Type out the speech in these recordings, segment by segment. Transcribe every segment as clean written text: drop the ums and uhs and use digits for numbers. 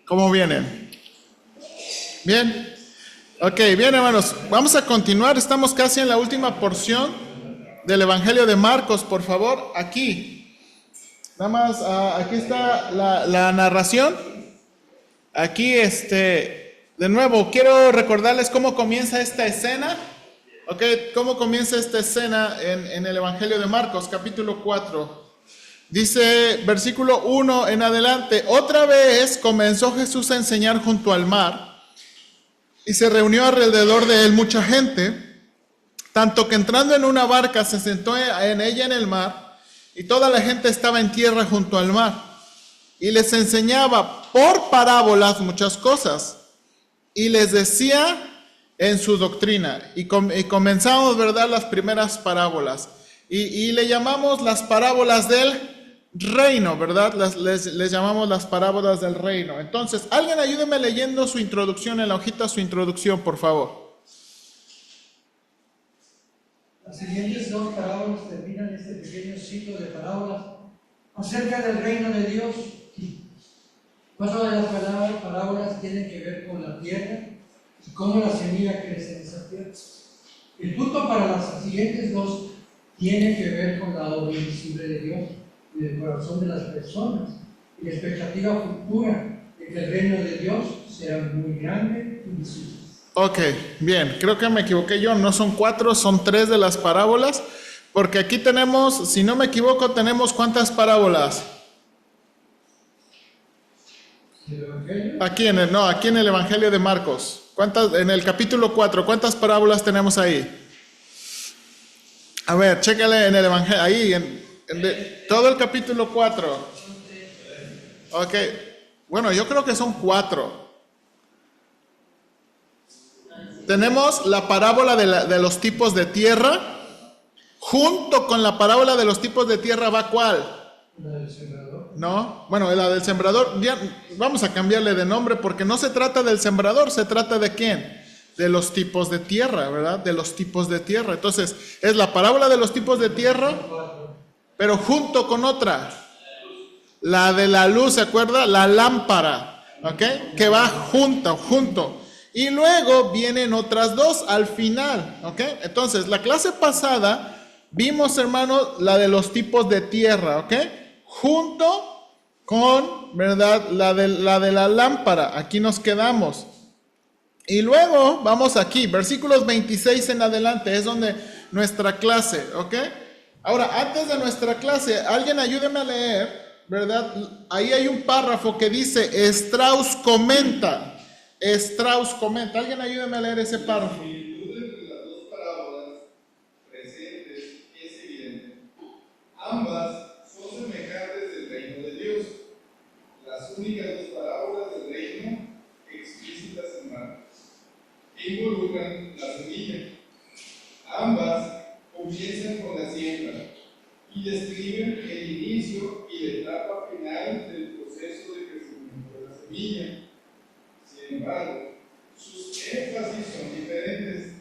¿Cómo vienen? ¿Bien? Ok, bien hermanos, vamos a continuar, estamos casi en la última porción del Evangelio de Marcos, por favor, aquí. Nada más, aquí está la narración. Aquí, de nuevo, quiero recordarles cómo comienza esta escena. Ok, cómo comienza esta escena en el Evangelio de Marcos, capítulo 4. Dice, versículo 1 en adelante, otra vez comenzó Jesús a enseñar junto al mar, y se reunió alrededor de él mucha gente, tanto que entrando en una barca se sentó en ella en el mar, y toda la gente estaba en tierra junto al mar, y les enseñaba por parábolas muchas cosas, y les decía en su doctrina, y comenzamos, ¿verdad?, las primeras parábolas, y le llamamos las parábolas del reino, ¿verdad? Les llamamos las parábolas del reino. Entonces, alguien ayúdeme leyendo su introducción en la hojita, su introducción, por favor. Las siguientes dos parábolas terminan este pequeño ciclo de parábolas acerca del reino de Dios. Cuatro de las parábolas tienen que ver con la tierra y cómo la semilla crece en esa tierra. El punto para las siguientes dos tiene que ver con la obra invisible de Dios en el corazón de las personas y la expectativa futura de que el reino de Dios sea muy grande y visible. Ok, bien, creo que me equivoqué yo, no son 4, son 3 de las parábolas, porque aquí tenemos, si no me equivoco, tenemos ¿cuántas parábolas? ¿El Evangelio? Aquí en el Evangelio de Marcos. ¿Cuántas, en el capítulo 4, cuántas parábolas tenemos ahí? A ver, chécale en el Evangelio, ahí, todo el capítulo 4. Ok, bueno, yo creo que son 4. Tenemos la parábola de los tipos de tierra. Junto con la parábola de los tipos de tierra va ¿cuál? ¿La del sembrador? No, bueno, la del sembrador, ya vamos a cambiarle de nombre porque no se trata del sembrador, se trata de ¿quién? De los tipos de tierra, ¿verdad? De los tipos de tierra. Entonces, es la parábola de los tipos de tierra, pero junto con otra, la de la luz, ¿se acuerda? La lámpara, ¿ok? Que va junto. Y luego vienen otras dos al final, ¿ok? Entonces, la clase pasada vimos, hermanos, la de los tipos de tierra, ¿ok? Junto con, ¿verdad? La de la lámpara. Aquí nos quedamos. Y luego vamos aquí, versículos 26 en adelante, es donde nuestra clase, ¿ok? Ahora, antes de nuestra clase, alguien ayúdeme a leer, ¿verdad? Ahí hay un párrafo que dice, Strauss comenta. Alguien ayúdeme a leer ese párrafo. La similitud entre las dos parábolas presentes es evidente. Ambas son semejantes del reino de Dios. Las únicas dos parábolas del reino explícitas en Marcos, que involucran la semilla. Ambas comienzan con la siembra y describen el inicio y la etapa final del proceso de crecimiento de la semilla. Sin embargo, sus énfasis son diferentes.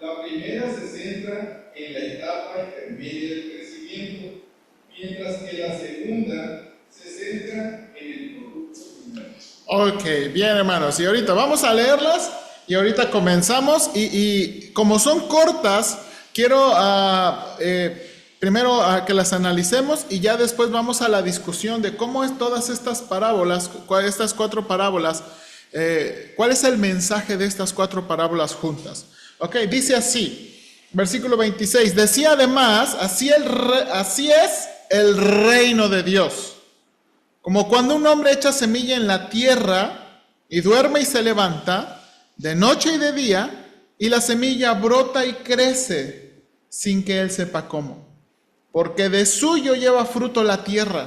La primera se centra en la etapa intermedia del crecimiento, mientras que la segunda se centra en el producto final. Ok, bien hermanos, y ahorita vamos a leerlas y ahorita comenzamos y como son cortas, quiero primero que las analicemos y ya después vamos a la discusión de cómo es todas estas parábolas, estas 4 parábolas, cuál es el mensaje de estas 4 parábolas juntas. Ok, dice así, versículo 26, decía además, así es el reino de Dios. Como cuando un hombre echa semilla en la tierra y duerme y se levanta, de noche y de día, y la semilla brota y crece sin que él sepa cómo. Porque de suyo lleva fruto la tierra,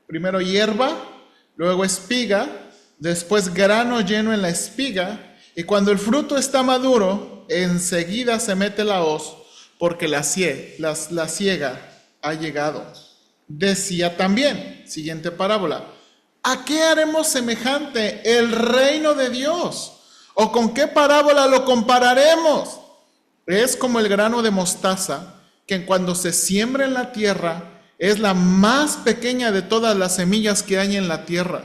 primero hierba, luego espiga, después grano lleno en la espiga, y cuando el fruto está maduro, enseguida se mete la hoz, porque la siega ha llegado. Decía también, siguiente parábola, ¿a qué haremos semejante el reino de Dios? ¿O con qué parábola lo compararemos? Es como el grano de mostaza, que cuando se siembra en la tierra, Es la más pequeña de todas las semillas que hay en la tierra,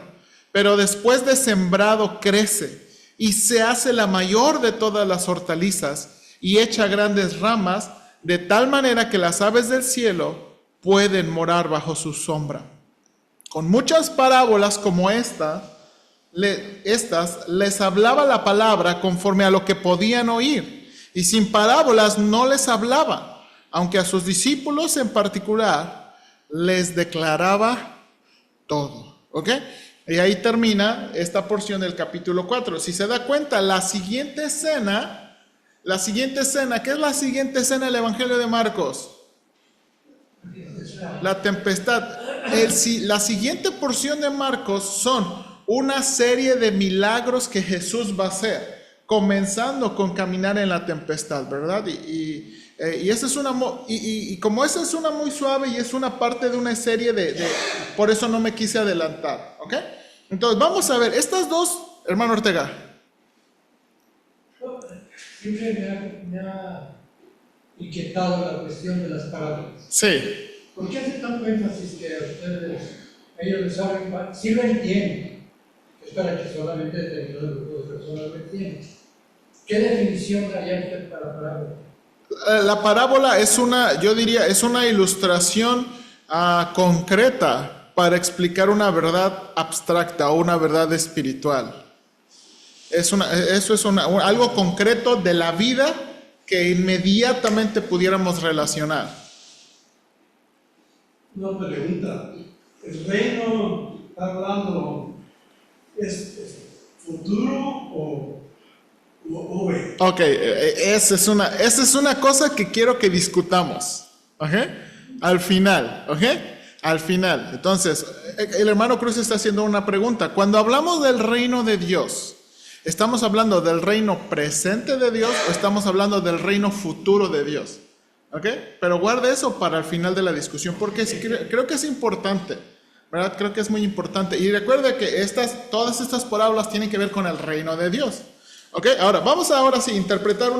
pero después de sembrado crece y se hace la mayor de todas las hortalizas y echa grandes ramas, de tal manera que las aves del cielo pueden morar bajo su sombra. Con muchas parábolas como estas les hablaba la palabra conforme a lo que podían oír, y sin parábolas no les hablaba, aunque a sus discípulos en particular les declaraba todo. ¿Ok? Y ahí termina esta porción del capítulo 4. Si se da cuenta, la siguiente escena, ¿qué es la siguiente escena del Evangelio de Marcos? La tempestad. La siguiente porción de Marcos son una serie de milagros que Jesús va a hacer, comenzando con caminar en la tempestad, ¿verdad? Y esa es y como esa es una muy suave y es una parte de una serie por eso no me quise adelantar, ¿ok? Entonces vamos a ver, estas dos, hermano Ortega. Siempre me ha inquietado la cuestión de las parábolas. Sí. ¿Por qué hace tanto énfasis que ellos les saben? Sí lo entienden, es para que solamente determinado grupo de personas lo entiendan. ¿Qué definición daría usted para parábola? La parábola es yo diría, es una ilustración concreta para explicar una verdad abstracta o una verdad espiritual. Eso es algo concreto de la vida que inmediatamente pudiéramos relacionar. Una pregunta. ¿El reino está hablando es futuro o ve? Ok, esa es una cosa que quiero que discutamos. ¿Ok? Al final. ¿Ok? Al final. Entonces, el hermano Cruz está haciendo una pregunta. Cuando hablamos del reino de Dios, ¿estamos hablando del reino presente de Dios o estamos hablando del reino futuro de Dios? ¿Ok? Pero guarde eso para el final de la discusión porque creo que es importante, ¿verdad? Creo que es muy importante. Y recuerde que todas estas parábolas tienen que ver con el reino de Dios. ¿Ok? Vamos ahora sí interpretar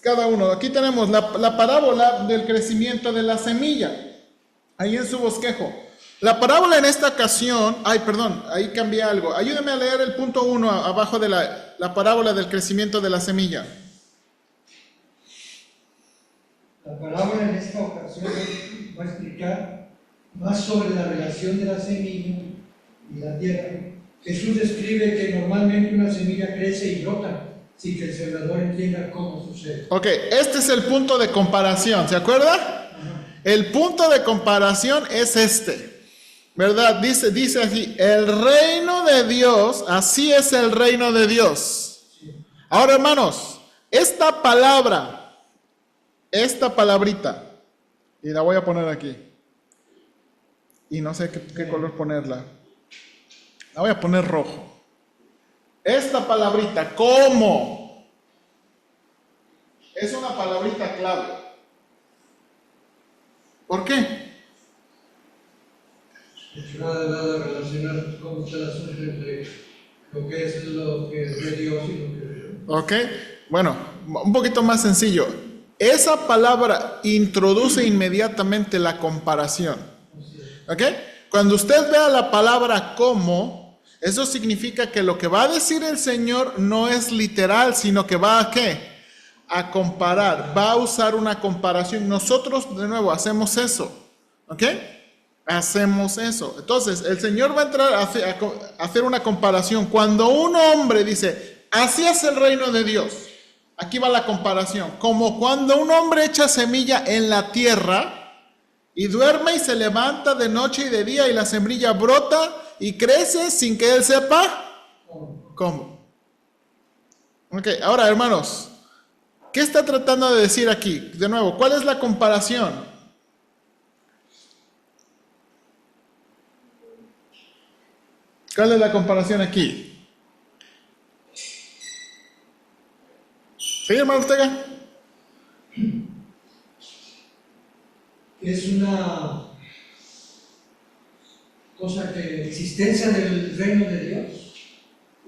cada uno. Aquí tenemos la parábola del crecimiento de la semilla. Ahí en su bosquejo. La parábola en esta ocasión, ahí cambié algo. Ayúdame a leer el punto 1 abajo de la parábola del crecimiento de la semilla. La parábola en esta ocasión va a explicar más sobre la relación de la semilla y la tierra. Jesús describe que normalmente una semilla crece y brota sin que el sembrador entienda cómo sucede. Ok, este es el punto de comparación, ¿se acuerda? Ajá. El punto de comparación es este, ¿verdad? Dice así, el reino de Dios, así es el reino de Dios. Ahora, hermanos, esta palabrita, y la voy a poner aquí, y no sé qué color ponerla, la voy a poner rojo. Esta palabrita, ¿cómo? Es una palabrita clave. ¿Por qué? Nada relacionar cómo está el asunto entre lo que es de Dios y lo que es Dios. Ok, bueno, un poquito más sencillo. Esa palabra introduce inmediatamente la comparación. ¿Ok? Cuando usted vea la palabra como, eso significa que lo que va a decir el Señor no es literal, sino que va a ¿qué? A comparar, va a usar una comparación. Nosotros, de nuevo, hacemos eso. ¿Ok? Hacemos eso. Entonces, el Señor va a entrar a hacer una comparación. Cuando un hombre dice, así es el reino de Dios. Aquí va la comparación. Como cuando un hombre echa semilla en la tierra y duerme y se levanta de noche y de día y la semilla brota y crece sin que él sepa cómo. Ok, ahora hermanos, ¿qué está tratando de decir aquí? De nuevo, ¿cuál es la comparación? ¿Cuál es la comparación aquí? ¿Sí, hermano Ortega? Es una cosa que la existencia del reino de Dios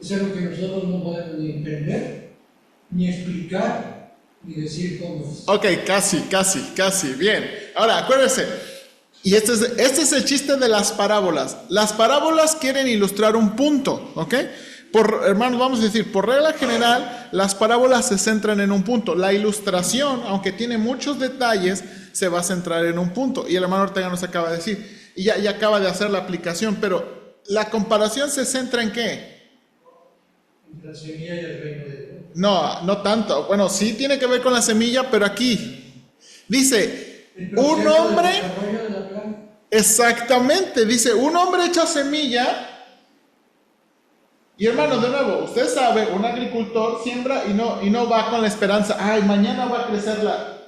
es algo que nosotros no podemos ni entender, ni explicar, ni decir cómo es. Ok, casi, bien. Ahora, acuérdense, Y este es el chiste de las parábolas. Las parábolas quieren ilustrar un punto, ¿ok? Hermanos, vamos a decir, por regla general, las parábolas se centran en un punto. La ilustración, aunque tiene muchos detalles, se va a centrar en un punto. Y el hermano Ortega nos acaba de decir, y ya acaba de hacer la aplicación, pero la comparación se centra en ¿qué? Entre la semilla y el reino de Dios. No tanto. Bueno, sí tiene que ver con la semilla, pero aquí dice, un hombre... El desarrollo de la planta. Exactamente, dice, un hombre echa semilla. Y hermano, de nuevo, usted sabe, un agricultor siembra y no va con la esperanza, ay, mañana va a crecer la...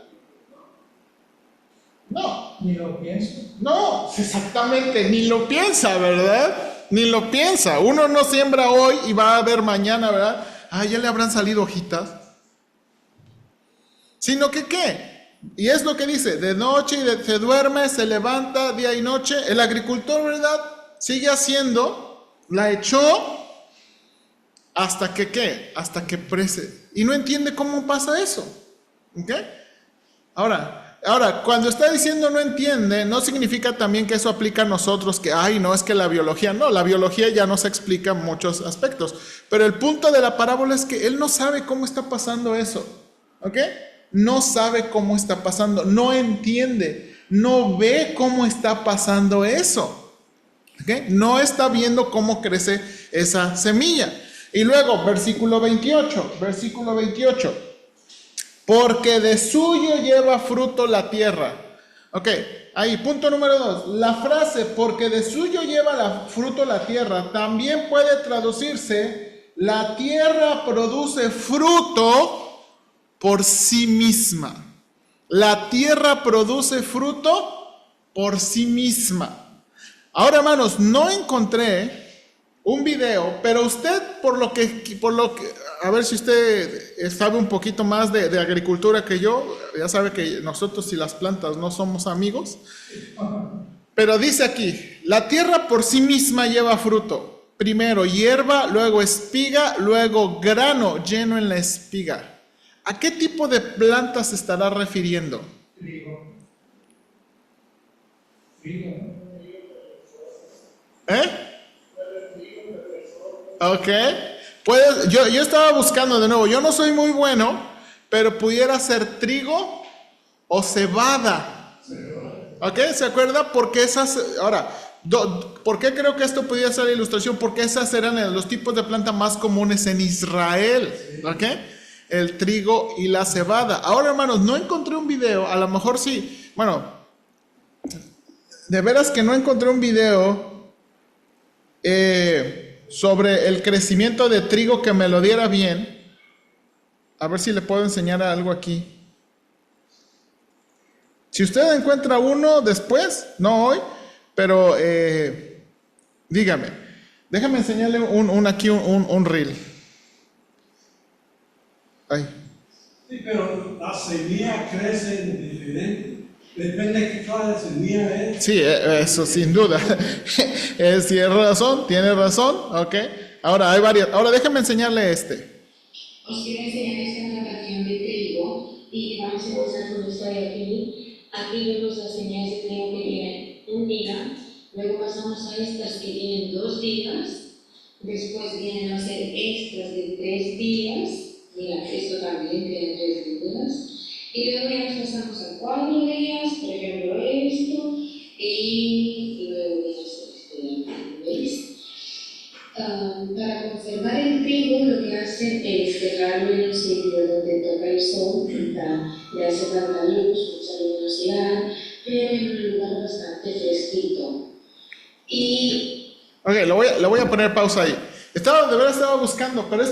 No. Ni lo pienso. No, exactamente, ni lo piensa, ¿verdad? Ni lo piensa. Uno no siembra hoy y va a ver mañana, ¿verdad? Ah, ya le habrán salido hojitas. Sino que, ¿qué? Y es lo que dice, de noche se duerme, se levanta día y noche. El agricultor, ¿verdad? Sigue haciendo, la echó hasta que, ¿qué? Hasta que prese. Y no entiende cómo pasa eso. ¿Ok? Ahora, cuando está diciendo no entiende, no significa también que eso aplica a nosotros, que, ay, no, es que la biología, no, la biología ya nos explica muchos aspectos. Pero el punto de la parábola es que él no sabe cómo está pasando eso. ¿Ok? No sabe cómo está pasando, no entiende, no ve cómo está pasando eso. ¿Ok? No está viendo cómo crece esa semilla. Y luego, versículo 28. Porque de suyo lleva fruto la tierra. Ok, ahí, punto número 2. La frase, porque de suyo lleva fruto la tierra, también puede traducirse, la tierra produce fruto por sí misma. La tierra produce fruto por sí misma. Ahora, hermanos, no encontré un video, pero usted, por lo que, a ver si usted sabe un poquito más de agricultura que yo, ya sabe que nosotros y las plantas no somos amigos, pero dice aquí, la tierra por sí misma lleva fruto, primero hierba, luego espiga, luego grano lleno en la espiga. ¿A qué tipo de planta se estará refiriendo? Trigo. ¿Eh? Ok, yo estaba buscando de nuevo, yo no soy muy bueno, pero pudiera ser trigo o cebada. Ok, ¿se acuerda? Porque ahora, ¿por qué creo que esto podría ser la ilustración? Porque esas eran los tipos de planta más comunes en Israel. Ok, el trigo y la cebada. Ahora, hermanos, no encontré un video, a lo mejor sí, bueno, de veras que no encontré un video sobre el crecimiento de trigo que me lo diera bien. A ver si le puedo enseñar algo aquí. Si usted encuentra uno después, no hoy, pero dígame. Déjame enseñarle un reel. Ay. Sí, pero la semilla crece diferente. Depende de qué clase de semilla es. Sí, eso sin duda. Tiene razón, ok. Ahora hay varias. Ahora déjame enseñarle este. Os quiero enseñar esta narración de trigo y vamos a empezar con esto de aquí. Aquí vemos las semillas de trigo que tienen un día, luego pasamos a estas que tienen 2 días, después vienen a ser extras de 3 días, mira, esto también tiene 3 días. Y luego ya nos pasamos a 4 días, por ejemplo esto, y luego esto, ¿veis? Para conservar el trigo lo que hacen es dejarlo en un sitio donde toca el sol, le hace tanta luz, mucha luminosidad, pero en un lugar bastante fresquito. Ok, le voy a poner pausa ahí. De verdad estaba buscando, pero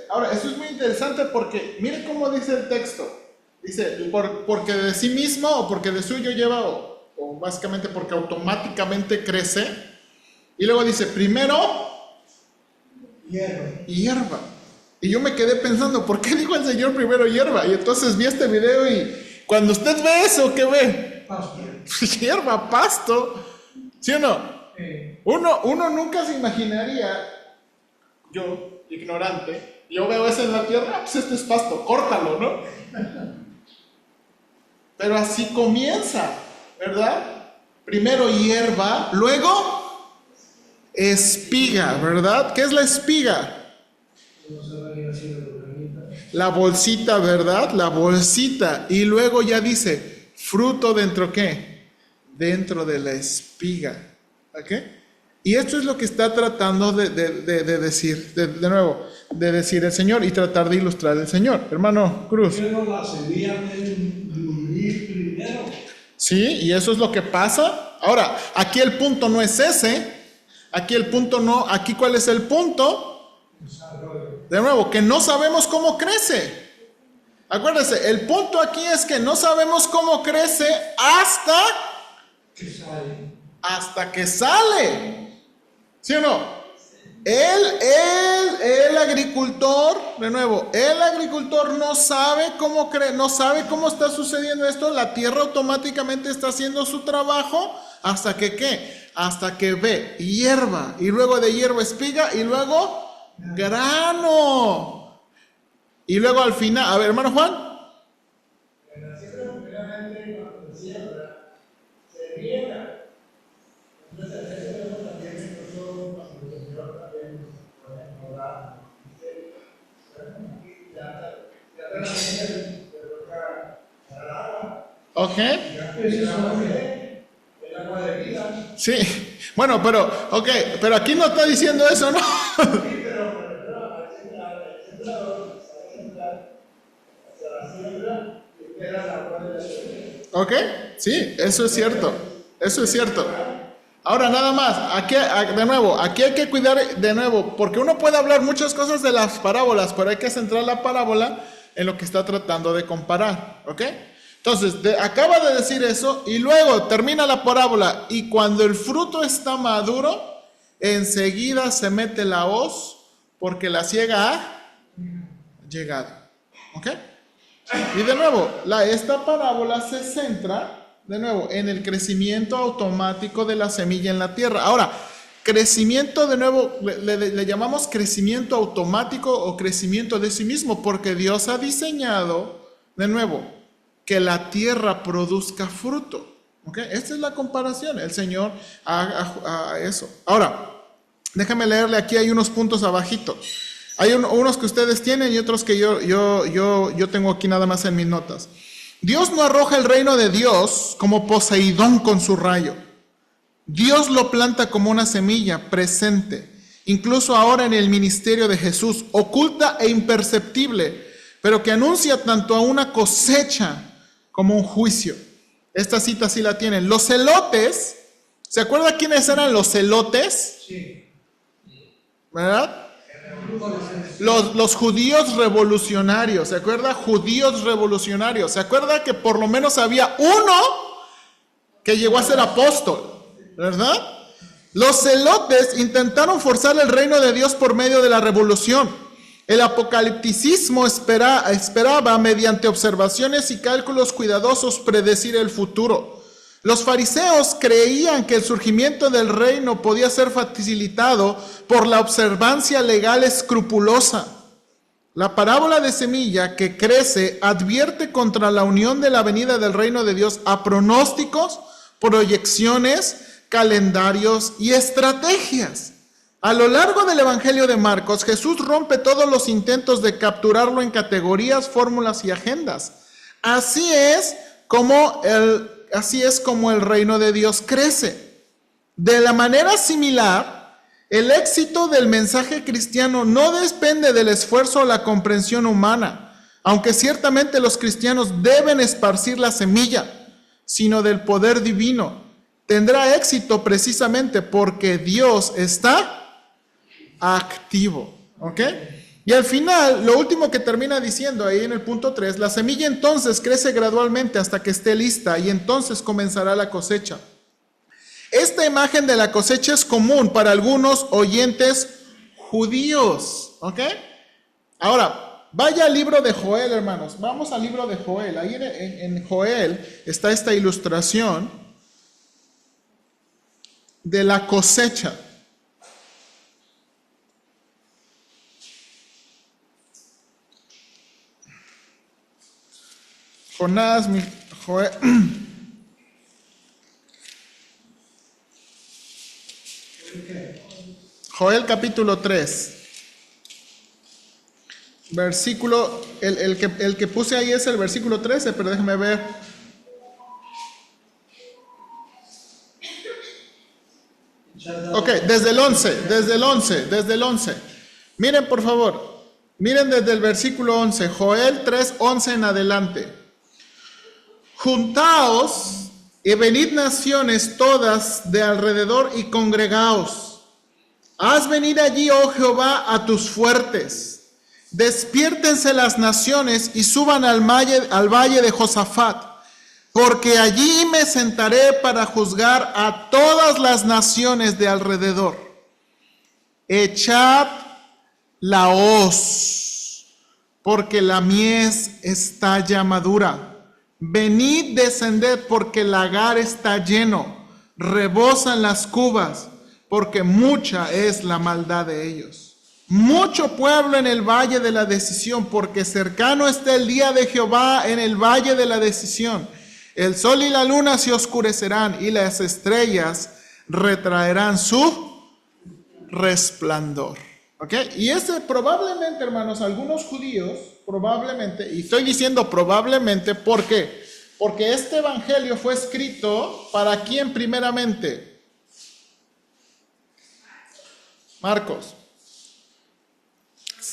ahora, esto es muy interesante porque mire cómo dice el texto. Dice, porque de sí mismo o porque de suyo lleva, o básicamente porque automáticamente crece. Y luego dice, primero, hierba. Y yo me quedé pensando, ¿por qué dijo el Señor primero hierba? Y entonces vi este video y cuando usted ve eso, ¿qué ve? Pasto. Hierba, pasto. ¿Sí o no? Uno nunca se imaginaría, yo, ignorante, yo veo eso en la tierra, pues este es pasto, córtalo, ¿no? Pero así comienza, ¿verdad? Primero hierba, luego espiga, ¿verdad? ¿Qué es la espiga? La bolsita, ¿verdad? La bolsita. Y luego ya dice, fruto dentro, ¿qué? Dentro de la espiga. ¿Ok? Y esto es lo que está tratando de decir, de nuevo, de decir el Señor y tratar de ilustrar el Señor. Hermano Cruz. Pero la semilla debe morir primero. Sí, y eso es lo que pasa. Ahora, aquí el punto no es ese. Aquí el punto no, aquí ¿cuál es el punto? De nuevo, que no sabemos cómo crece. Acuérdense, el punto aquí es que no sabemos cómo crece hasta que sale. ¿Sí o no? El agricultor, de nuevo, el agricultor no sabe cómo no sabe cómo está sucediendo esto. La tierra automáticamente está haciendo su trabajo hasta que ¿qué? Hasta que ve hierba, y luego de hierba espiga, y luego grano. Y luego al final, a ver, hermano Juan. Ok. Sí, bueno, pero aquí no está diciendo eso, ¿no? Ok, sí, eso es cierto. Eso es cierto. Ahora nada más, aquí hay que cuidar de nuevo, porque uno puede hablar muchas cosas de las parábolas, pero hay que centrar la parábola en lo que está tratando de comparar, ¿ok? Entonces, acaba de decir eso y luego termina la parábola y cuando el fruto está maduro, enseguida se mete la hoz porque la siega ha llegado, ¿ok? Y de nuevo, esta parábola se centra, de nuevo, en el crecimiento automático de la semilla en la tierra. Ahora, crecimiento, de nuevo, le llamamos crecimiento automático o crecimiento de sí mismo, porque Dios ha diseñado, de nuevo, que la tierra produzca fruto. ¿Ok? Esta es la comparación. El Señor haga eso. Ahora, déjame leerle, aquí hay unos puntos abajito. Hay unos que ustedes tienen y otros que yo tengo aquí nada más en mis notas. Dios no arroja el reino de Dios como Poseidón con su rayo. Dios lo planta como una semilla presente, incluso ahora en el ministerio de Jesús, oculta e imperceptible, pero que anuncia tanto a una cosecha como un juicio. Esta cita sí la tienen. Los celotes, ¿se acuerdan quiénes eran los celotes? Sí. ¿Verdad? Los judíos revolucionarios, ¿se acuerda? Judíos revolucionarios. ¿Se acuerda que por lo menos había uno que llegó a ser apóstol? ¿Verdad? Los celotes intentaron forzar el reino de Dios por medio de la revolución. El apocalipticismo esperaba, mediante observaciones y cálculos cuidadosos, predecir el futuro. Los fariseos creían que el surgimiento del reino podía ser facilitado por la observancia legal escrupulosa. La parábola de semilla que crece advierte contra la unión de la venida del reino de Dios a pronósticos, proyecciones, calendarios y estrategias. A lo largo del Evangelio de Marcos, Jesús rompe todos los intentos de capturarlo en categorías, fórmulas y agendas. Así es como el reino de Dios crece. De la manera similar, el éxito del mensaje cristiano no depende del esfuerzo o la comprensión humana, aunque ciertamente los cristianos deben esparcir la semilla, sino del poder divino. Tendrá éxito precisamente porque Dios está activo, ¿ok? Y al final, lo último que termina diciendo ahí en el punto 3, la semilla entonces crece gradualmente hasta que esté lista y entonces comenzará la cosecha. Esta imagen de la cosecha es común para algunos oyentes judíos, ¿ok? Ahora, vaya al libro de Joel, hermanos. Vamos al libro de Joel. Ahí en Joel está esta ilustración de la cosecha. Joel. Joel capítulo 3. Versículo, el que puse ahí es el versículo 13, pero déjame ver. Ok, desde el 11. Miren por favor, miren desde el versículo 11, Joel 3:11 en adelante. Juntaos y venid naciones todas de alrededor y congregaos. Haz venir allí, oh Jehová, a tus fuertes. Despiértense las naciones y suban al valle de Josafat, porque allí me sentaré para juzgar a todas las naciones de alrededor. Echad la hoz, porque la mies está ya madura. Venid, descended, porque el lagar está lleno. Rebosan las cubas, porque mucha es la maldad de ellos. Mucho pueblo en el valle de la decisión, porque cercano está el día de Jehová en el valle de la decisión. El sol y la luna se oscurecerán y las estrellas retraerán su resplandor. ¿Ok? Y ese probablemente, hermanos, algunos judíos, probablemente, y estoy diciendo probablemente, ¿por qué? Porque este evangelio fue escrito para quién primeramente. Marcos.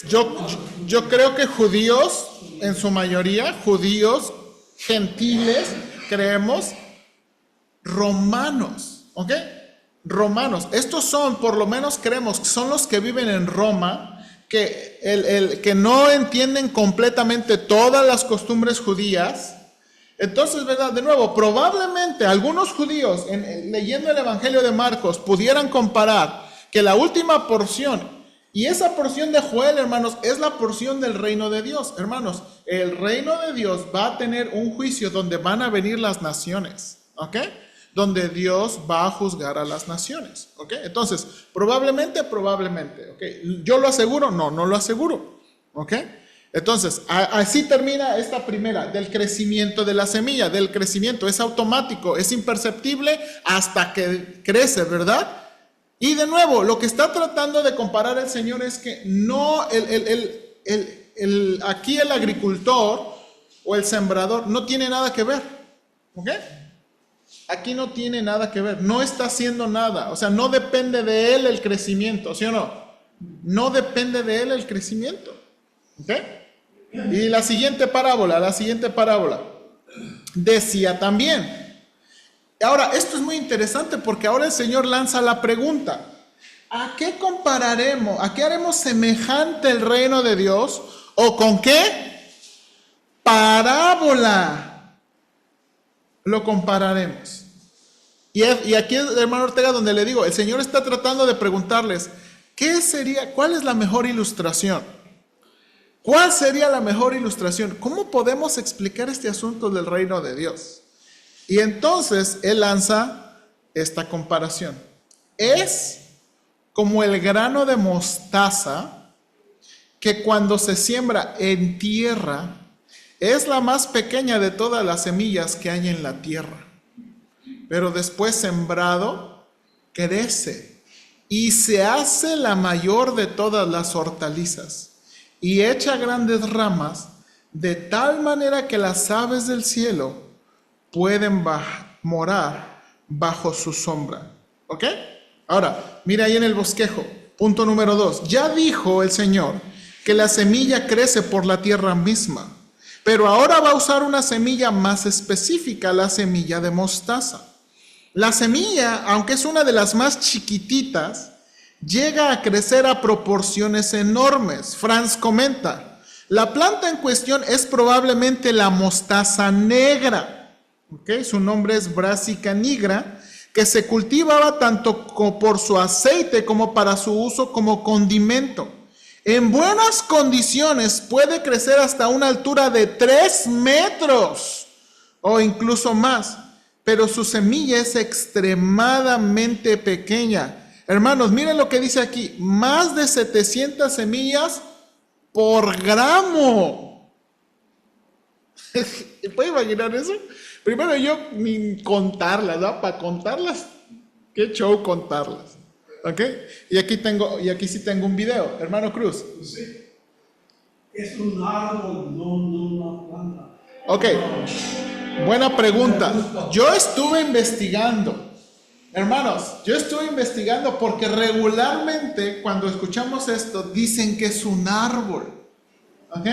Yo creo que judíos, en su mayoría, judíos gentiles, creemos, romanos, ¿ok? Romanos, estos son, por lo menos creemos, son los que viven en Roma, que no entienden completamente todas las costumbres judías. Entonces, ¿verdad? De nuevo, probablemente algunos judíos, leyendo el Evangelio de Marcos, pudieran comparar que la última porción, y esa porción de Joel, hermanos, es la porción del reino de Dios. Hermanos, el reino de Dios va a tener un juicio donde van a venir las naciones, ¿ok? Donde Dios va a juzgar a las naciones, ¿ok? Entonces, probablemente, ¿ok? ¿Yo lo aseguro? No lo aseguro, ¿ok? Entonces, así termina esta primera, del crecimiento de la semilla, del crecimiento, es automático, es imperceptible hasta que crece, ¿verdad? Y de nuevo, lo que está tratando de comparar el Señor es que no, aquí el agricultor o el sembrador no tiene nada que ver, ¿ok? Aquí no tiene nada que ver, no está haciendo nada, o sea, no depende de él el crecimiento, ¿sí o no? No depende de él el crecimiento, ¿ok? Y la siguiente parábola, decía también. Ahora, esto es muy interesante porque ahora el Señor lanza la pregunta: ¿a qué compararemos? ¿A qué haremos semejante el reino de Dios? ¿O con qué parábola lo compararemos? Y aquí es el hermano Ortega donde le digo, el Señor está tratando de preguntarles, ¿cuál es la mejor ilustración? ¿Cuál sería la mejor ilustración? ¿Cómo podemos explicar este asunto del reino de Dios? Y entonces él lanza esta comparación. Es como el grano de mostaza que cuando se siembra en tierra es la más pequeña de todas las semillas que hay en la tierra. Pero después sembrado crece y se hace la mayor de todas las hortalizas y echa grandes ramas de tal manera que las aves del cielo pueden morar bajo su sombra. ¿Ok? Ahora, mira ahí en el bosquejo, punto número 2. Ya dijo el Señor que la semilla crece por la tierra misma, pero ahora va a usar una semilla más específica, la semilla de mostaza. La semilla, aunque es una de las más chiquititas, llega a crecer a proporciones enormes. Franz comenta, la planta en cuestión es probablemente la mostaza negra. Okay, su nombre es Brassica nigra, que se cultivaba tanto por su aceite como para su uso como condimento. En buenas condiciones puede crecer hasta una altura de 3 metros o incluso más, pero su semilla es extremadamente pequeña. Hermanos, miren lo que dice aquí, más de 700 semillas por gramo. ¿Puede imaginar eso? Primero yo ni contarlas, ¿no? Para contarlas, qué show contarlas. ¿Ok? Y aquí sí tengo un video. Hermano Cruz. Sí. Es un árbol, no una planta. Ok, buena pregunta. Yo estuve investigando. Hermanos, yo estuve investigando porque regularmente cuando escuchamos esto dicen que es un árbol. ¿Ok?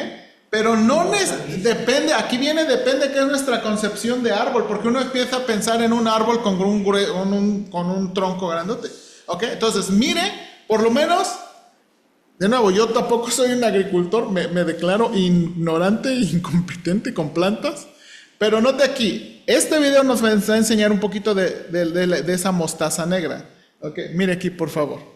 Pero no depende, aquí viene depende qué es nuestra concepción de árbol, porque uno empieza a pensar en un árbol con un tronco grandote. ¿Ok? Entonces, mire, por lo menos, de nuevo, yo tampoco soy un agricultor, me declaro ignorante e incompetente con plantas, pero note aquí, este video nos va a enseñar un poquito de esa mostaza negra. ¿Ok? Mire aquí, por favor.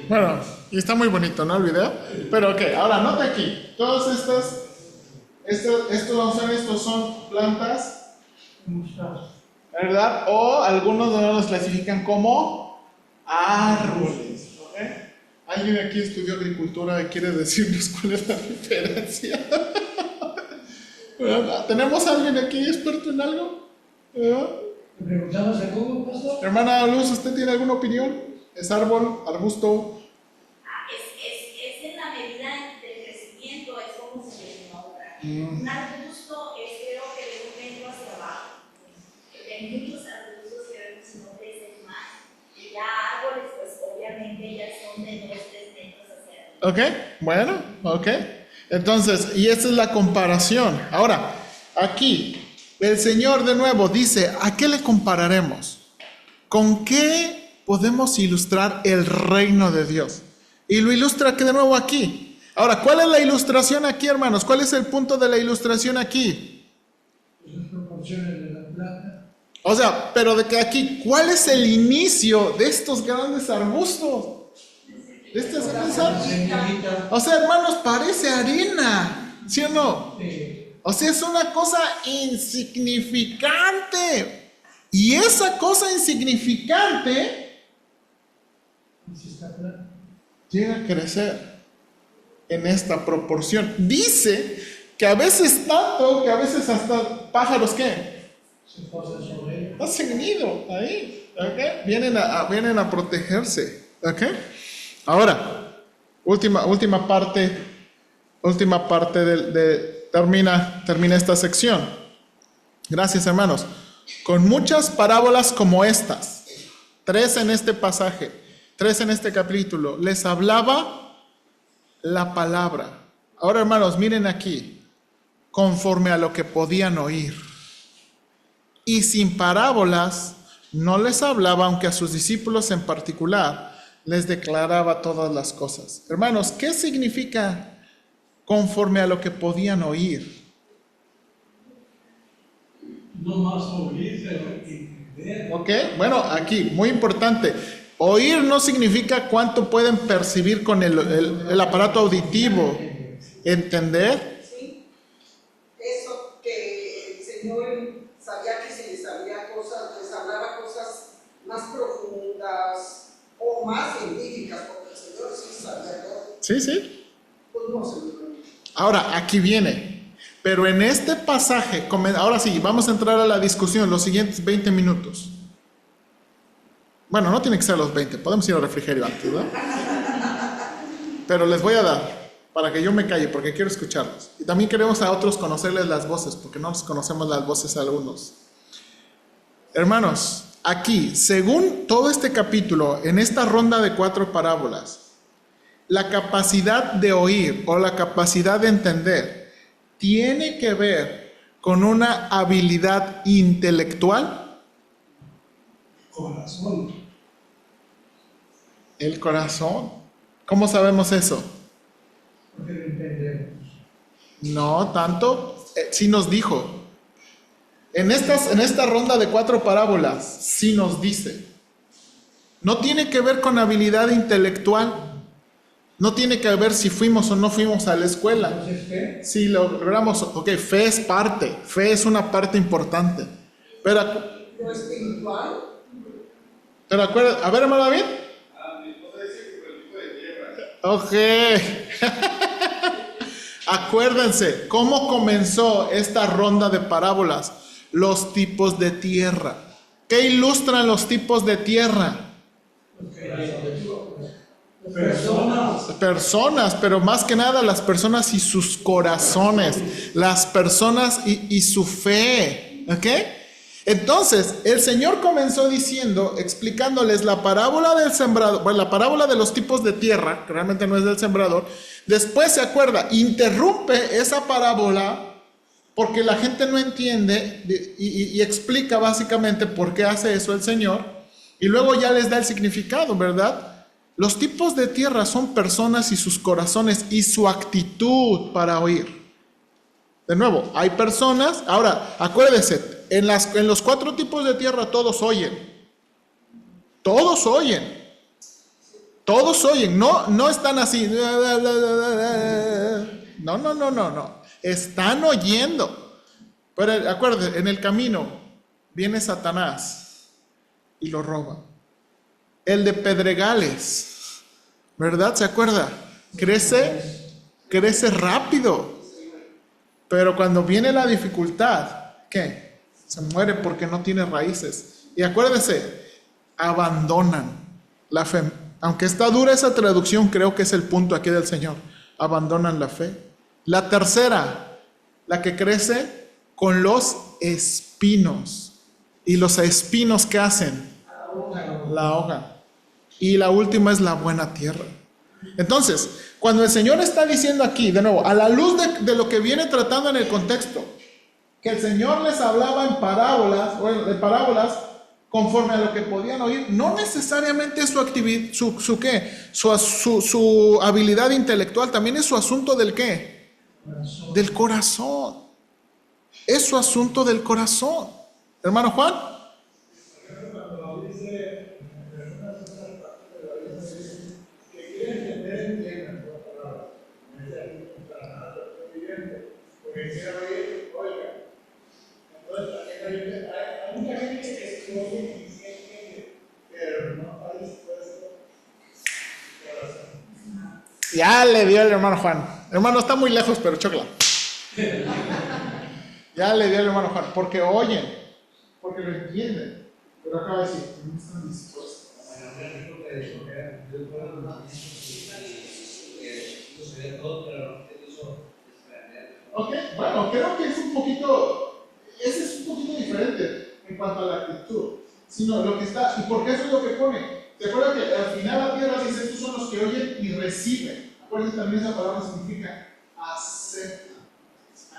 Bueno, y está muy bonito, ¿no? El video. Pero ok, ahora nota aquí. Todos estos son plantas, ¿verdad? O algunos de los clasifican como árboles. ¿Ok? ¿Alguien aquí estudió agricultura y quiere decirnos cuál es la diferencia? ¿Verdad? ¿Tenemos a alguien aquí experto en algo? ¿Verdad? ¿Le preguntamos a Google, pastor? Hermana Luz, ¿usted tiene alguna opinión? ¿Es árbol, arbusto? Es en la medida del crecimiento, es como se le nombra. Un arbusto es creo que de un metro hacia abajo. Porque hay muchos arbustos que vemos si no crecen más. Y ya árboles, pues obviamente ya son de 2-3 metros hacia arriba. Ok, bueno, ok. Entonces, y esta es la comparación. Ahora, aquí, el Señor de nuevo dice, ¿a qué le compararemos? ¿Con qué podemos ilustrar el reino de Dios? Y lo ilustra que de nuevo aquí. Ahora, ¿cuál es la ilustración aquí, hermanos? ¿Cuál es el punto de la ilustración aquí? Las proporciones de la planta. O sea, pero de que aquí, ¿cuál es el inicio de estos grandes arbustos? De estas grandes arbustos. Semillita. O sea, hermanos, parece arena, ¿sí o no? O sea, es una cosa insignificante. Y esa cosa insignificante llega a crecer en esta proporción. Dice que a veces tanto, que a veces hasta pájaros, ¿qué? Se posa sobre ella. Hacen nido ahí, ¿ok? Vienen a protegerse, ¿ok? Ahora, última parte termina esta sección. Gracias, hermanos. Con muchas parábolas como estas, 3 en este pasaje, 3 en este capítulo, les hablaba la palabra. Ahora, hermanos, miren aquí, conforme a lo que podían oír. Y sin parábolas no les hablaba, aunque a sus discípulos en particular les declaraba todas las cosas. Hermanos, ¿qué significa conforme a lo que podían oír? No más oír, pero entender. ¿Ok? Bueno, aquí, muy importante. Oír no significa cuánto pueden percibir con el aparato auditivo. ¿Entender? Sí, eso que el Señor sabía que si les sabía cosas, les hablaba cosas más profundas o más científicas, porque el Señor sí sabía todo, Sí. pues no se lo permite. Ahora, aquí viene. Pero en este pasaje, ahora sí, vamos a entrar a la discusión los siguientes 20 minutos. Bueno, no tiene que ser los 20, podemos ir al refrigerio antes, ¿no? pero les voy a dar para que yo me calle, porque quiero escucharlos. Y también queremos a otros conocerles las voces, porque no nos conocemos las voces a algunos. Hermanos, aquí, según todo este capítulo, en esta ronda de 4 parábolas, la capacidad de oír o la capacidad de entender tiene que ver con una habilidad intelectual. Corazón. El corazón. ¿Cómo sabemos eso? Porque lo entendemos. No tanto. Sí nos dijo. En esta ronda de 4 parábolas, sí nos dice. No tiene que ver con habilidad intelectual. No tiene que ver si fuimos o no fuimos a la escuela. Entonces, ¿qué? Si logramos, ok, fe es parte, fe es una parte importante. Pero Lo espiritual. acuérdate, a ver, hermano David. Mi esposa dice que por el tipo de tierra. Ok. Acuérdense, ¿cómo comenzó esta ronda de parábolas? Los tipos de tierra. ¿Qué ilustran los tipos de tierra? Personas, pero más que nada las personas y sus corazones, las personas y su fe, ¿ok? Entonces, el Señor comenzó diciendo, explicándoles la parábola del sembrador, bueno, la parábola de los tipos de tierra, que realmente no es del sembrador. Después se acuerda, interrumpe esa parábola porque la gente no entiende y explica básicamente por qué hace eso el Señor, y luego ya les da el significado, ¿verdad? Los tipos de tierra son personas y sus corazones y su actitud para oír. De nuevo, hay personas, ahora acuérdese, en los 4 tipos de tierra todos oyen. Todos oyen. Todos oyen, no están así. No. Están oyendo. Pero acuérdese, en el camino viene Satanás y lo roba. El de Pedregales, ¿verdad? ¿Se acuerda? Crece rápido. Pero cuando viene la dificultad, ¿qué? Se muere porque no tiene raíces. Y acuérdese, abandonan la fe. Aunque está dura esa traducción, creo que es el punto aquí del Señor. Abandonan la fe. La tercera, la que crece con los espinos. ¿Y los espinos qué hacen? La ahogan. Y la última es la buena tierra. Entonces, cuando el Señor está diciendo aquí, de nuevo, a la luz de lo que viene tratando en el contexto, que el Señor les hablaba en parábolas, conforme a lo que podían oír, no necesariamente es su actividad, su habilidad intelectual, también es su asunto del ¿qué? Del corazón. Es su asunto del corazón. Hermano Juan. Ya le dio el hermano Juan. Hermano, está muy lejos, pero chocla. Ya le dio el hermano Juan. Porque oyen, porque lo entienden. Pero acaba de decir, no están dispuestos. Ok, bueno, creo que es un poquito diferente en cuanto a la actitud. Sino lo que está, y porque eso es lo que pone. ¿Se acuerdan que al final la tierra dice, estos son los que oyen y reciben? Acuérdense también esa palabra significa acepta.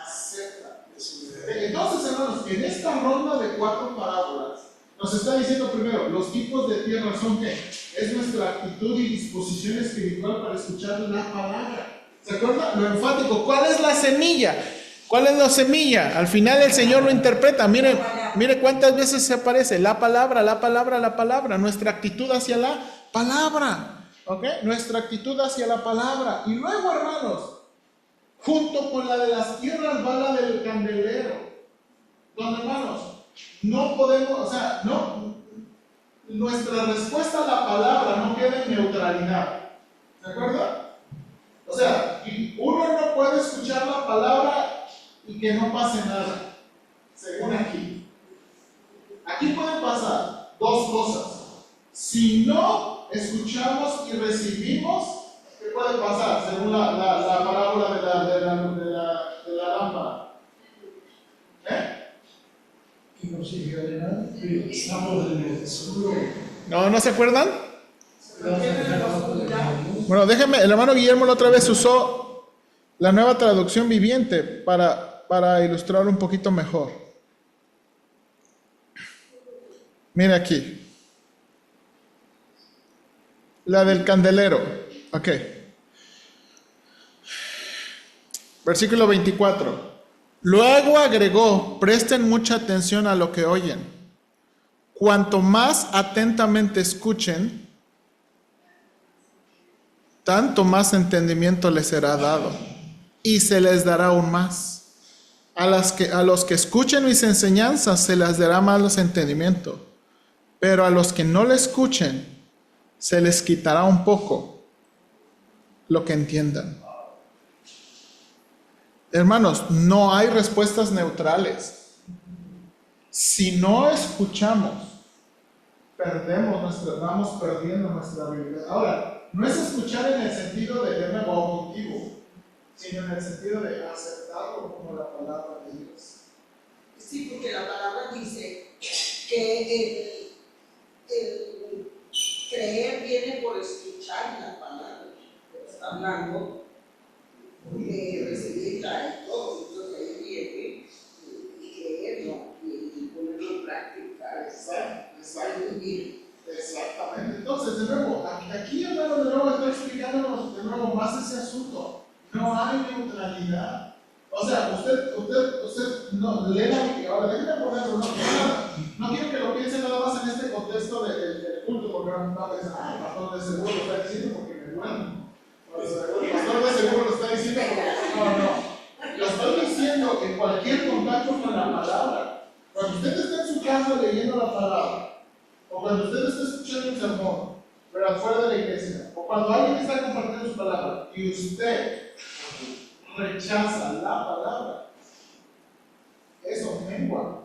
Acepta. Entonces, hermanos, en esta ronda de 4 parábolas, nos está diciendo primero, los tipos de tierra son ¿qué? Es nuestra actitud y disposición espiritual para escuchar la palabra. ¿Se acuerdan? Lo enfático. ¿Cuál es la semilla? ¿Cuál es la semilla? Al final el Señor lo interpreta. Mire cuántas veces se aparece la palabra, la palabra, la palabra. Nuestra actitud hacia la palabra. ¿Ok? Nuestra actitud hacia la palabra. Y luego, hermanos, junto con la de las tierras va la del candelero. Donde, hermanos, no podemos, nuestra respuesta a la palabra no queda en neutralidad. ¿Se acuerdan? O sea, uno no puede escuchar la palabra y que no pase nada, según aquí. Aquí pueden pasar 2 cosas. Si no escuchamos y recibimos, ¿qué puede pasar según la parábola de la lámpara? Que no sirvió de nada. Estamos en el oscuro. ¿No se acuerdan? Vamos a dejar abajo de la luz. Bueno, déjenme, el hermano Guillermo la otra vez usó la nueva traducción viviente para ilustrar un poquito mejor. Mira aquí. La del candelero. Ok. Versículo 24. Luego agregó, presten mucha atención a lo que oyen. Cuanto más atentamente escuchen, tanto más entendimiento les será dado, y se les dará aún más. A los que escuchen mis enseñanzas se les dará más entendimiento, pero a los que no le escuchen, se les quitará un poco lo que entiendan. Hermanos, no hay respuestas neutrales. Si no escuchamos, vamos perdiendo nuestra habilidad. Ahora, no es escuchar en el sentido de nuevo auditivo, sino en el sentido de aceptarlo como la palabra de Dios. Sí, porque la palabra dice que el creer viene por escuchar la palabra, pero está hablando de recibirla y todo, entonces ahí viene y creerlo y ponerlo en práctica. Exactamente. Entonces, de nuevo, aquí hermano de nuevo está explicándonos de nuevo más ese asunto. No hay neutralidad. O sea, usted no lee la Biblia. Ahora, déjenme ponerlo, no quiero que lo piensen nada más en este contexto del culto, porque van a pensar, el pastor de seguro lo está diciendo porque me duele. El pastor de seguro lo está diciendo porque no. Lo estoy diciendo en cualquier contacto con la palabra. Cuando usted está en su casa leyendo la palabra, o cuando usted está escuchando un sermón, pero afuera de la iglesia, o cuando alguien está compartiendo su palabra y usted rechaza la palabra, eso mengua.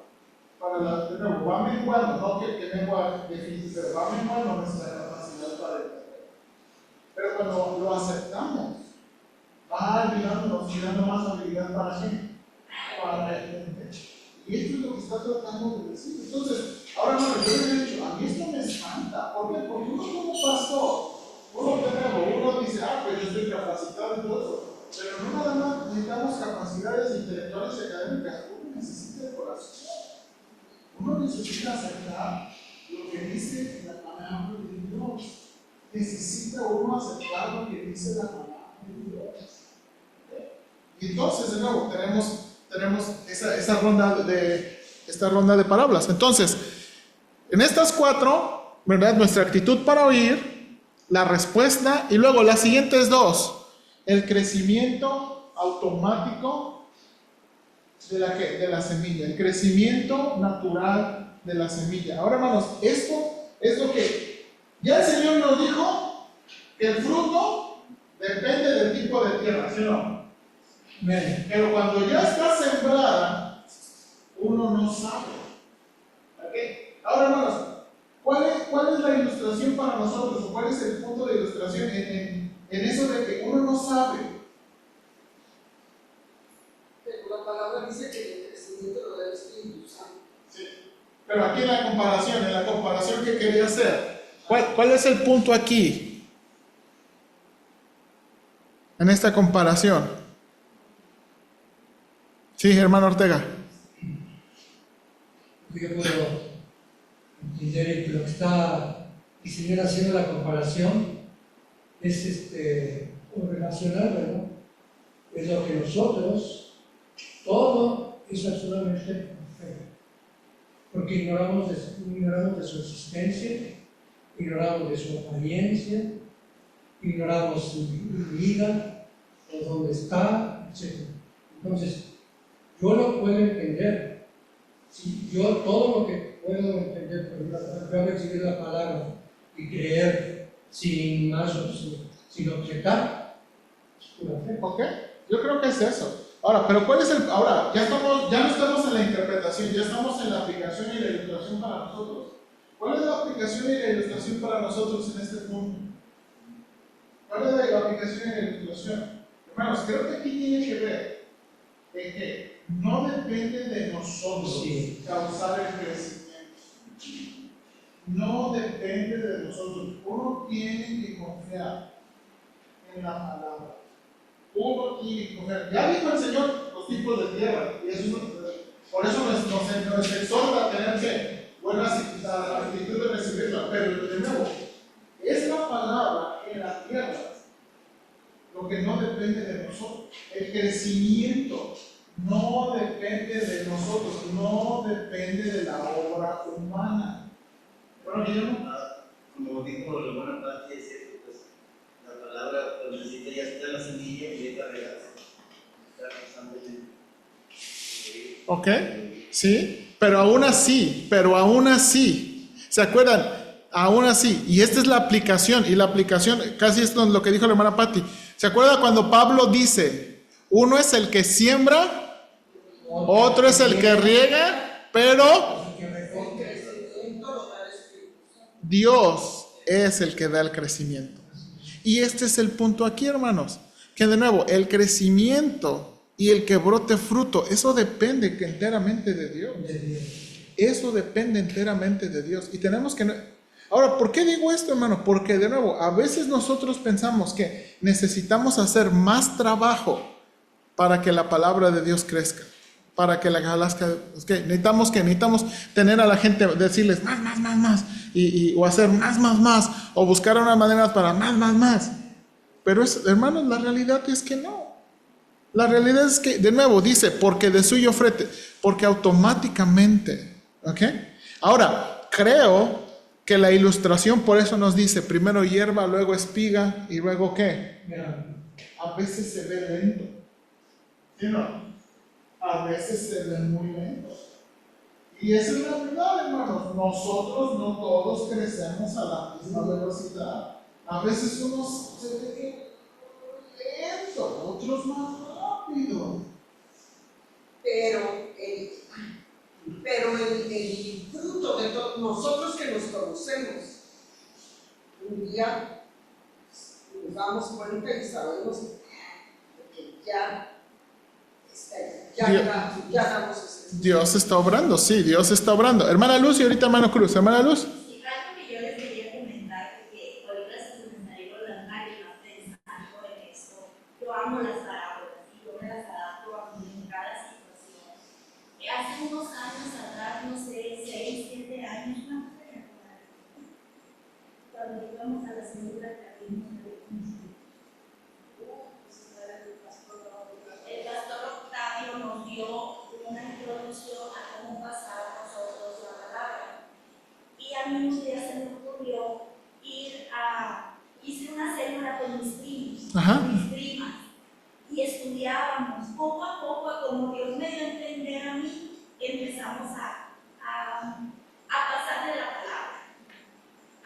De nuevo, va menguando, no que mengua definitiva, pero va menguando nuestra capacidad para entender. Pero cuando lo aceptamos, va ayudándonos y dando más habilidad para qué? Para entender. Y esto es lo que está tratando de decir. Entonces, ahora no, yo le he dicho, a mí esto me espanta. ¿Por qué? Porque uno como pastor, uno dice, pues yo estoy capacitado y todo eso. Pero no nada más necesitamos capacidades intelectuales y académicas, uno necesita el corazón. Uno necesita aceptar lo que dice la palabra de Dios. Necesita uno aceptar lo que dice la palabra de Dios. Y entonces, de nuevo, tenemos esta ronda de parábolas. Entonces, en estas 4, ¿verdad? Nuestra actitud para oír, la respuesta y luego las siguientes 2. El crecimiento automático de la semilla, el crecimiento natural de la semilla. Ahora, hermanos, esto es lo que ya el Señor nos dijo, que el fruto depende del tipo de tierra, ¿sí o no? Pero cuando ya está sembrada, uno no sabe. ¿Okay? Ahora, hermanos, ¿cuál es la ilustración para nosotros? ¿O cuál es el punto de ilustración en eso de que uno no sabe? Pero la palabra dice que el crecimiento lo da el Espíritu Santo. Sí. Pero aquí en la comparación que quería hacer, ¿cuál es el punto aquí? En esta comparación. Sí, hermano Ortega. Yo puedo entender que lo que está el Señor haciendo la comparación es relacional, ¿verdad? Es lo que nosotros, todo es absolutamente perfecto. Porque ignoramos de su existencia, ignoramos de su apariencia, ignoramos su vida, o dónde está, etc. Entonces, yo lo puedo entender. Si yo todo lo que puedo entender, puedo recibir la palabra y creer sin más, sin objetar, es pura fe. ¿Ok? Yo creo que es eso. Ahora, pero ¿cuál es el...? Ahora, ya no estamos en la interpretación, ya estamos en la aplicación y la ilustración para nosotros. ¿Cuál es la aplicación y la ilustración para nosotros en este punto? ¿Cuál es la aplicación y la ilustración? Hermanos, creo que aquí tiene que ver en que no depende de nosotros causar el crecimiento. No depende de nosotros. Uno tiene que confiar en la palabra. Uno tiene que confiar. Ya dijo el Señor los tipos de tierra. Y eso, por eso nos exhorta a tener fe. Buena actitud de recibirla. Pero de nuevo, es la palabra en la tierra lo que no depende de nosotros. El crecimiento no depende de nosotros, no depende de la obra humana. Bueno, Guillermo. Como dijo la buena parte, es cierto, pues la palabra pues, necesita ya está la semilla y esta regarse. Está constantemente. Ok, sí, pero aún así, ¿se acuerdan? Aún así, y esta es la aplicación, y la aplicación, casi esto es lo que dijo la hermana Patti. ¿Se acuerda cuando Pablo dice, uno es el que siembra, otro es el que riega, pero Dios es el que da el crecimiento? Y este es el punto aquí, hermanos, que de nuevo, el crecimiento y el que brote fruto, eso depende enteramente de Dios. Eso depende enteramente de Dios. Y tenemos que... Ahora, ¿por qué digo esto, hermano? Porque de nuevo, a veces nosotros pensamos que necesitamos hacer más trabajo para que la palabra de Dios crezca. Para que la galasca... Necesitamos tener a la gente, decirles más, o hacer más, o buscar una manera para más. Pero, hermanos, la realidad es que no. La realidad es que, de nuevo, dice, porque de suyo ofrece, porque automáticamente, ¿ok? Ahora, creo que la ilustración por eso nos dice, primero hierba, luego espiga, y luego ¿qué? A veces se ve lento, ¿sí o no? A veces se ve muy lento. Y esa es la verdad, hermanos, nosotros no todos crecemos a la misma velocidad. A veces unos se ve que lento, otros más rápido. Pero el fruto de todos nosotros que nos conocemos, un día nos damos cuenta y sabemos que ya damos ese. Dios está obrando, sí, Dios está obrando. Hermana Luz y ahorita hermano Cruz. Hermana Luz. Sí, algo que yo les quería comentar, porque ahorita se me salieron las lágrimas pensando en esto. Yo amo las parábolas y yo me las adapto a mí en cada situación. Hace unos años atrás, no sé, 6, 7 años, cuando íbamos a la segunda que abrimos el pastor Octavio nos dio una introducción a cómo pasar nosotros la palabra. Y a mí un día se me ocurrió hice una célula con mis primos, con mis primas, y estudiábamos poco a poco, como Dios me dio a entender a mí, empezamos a pasar de la palabra.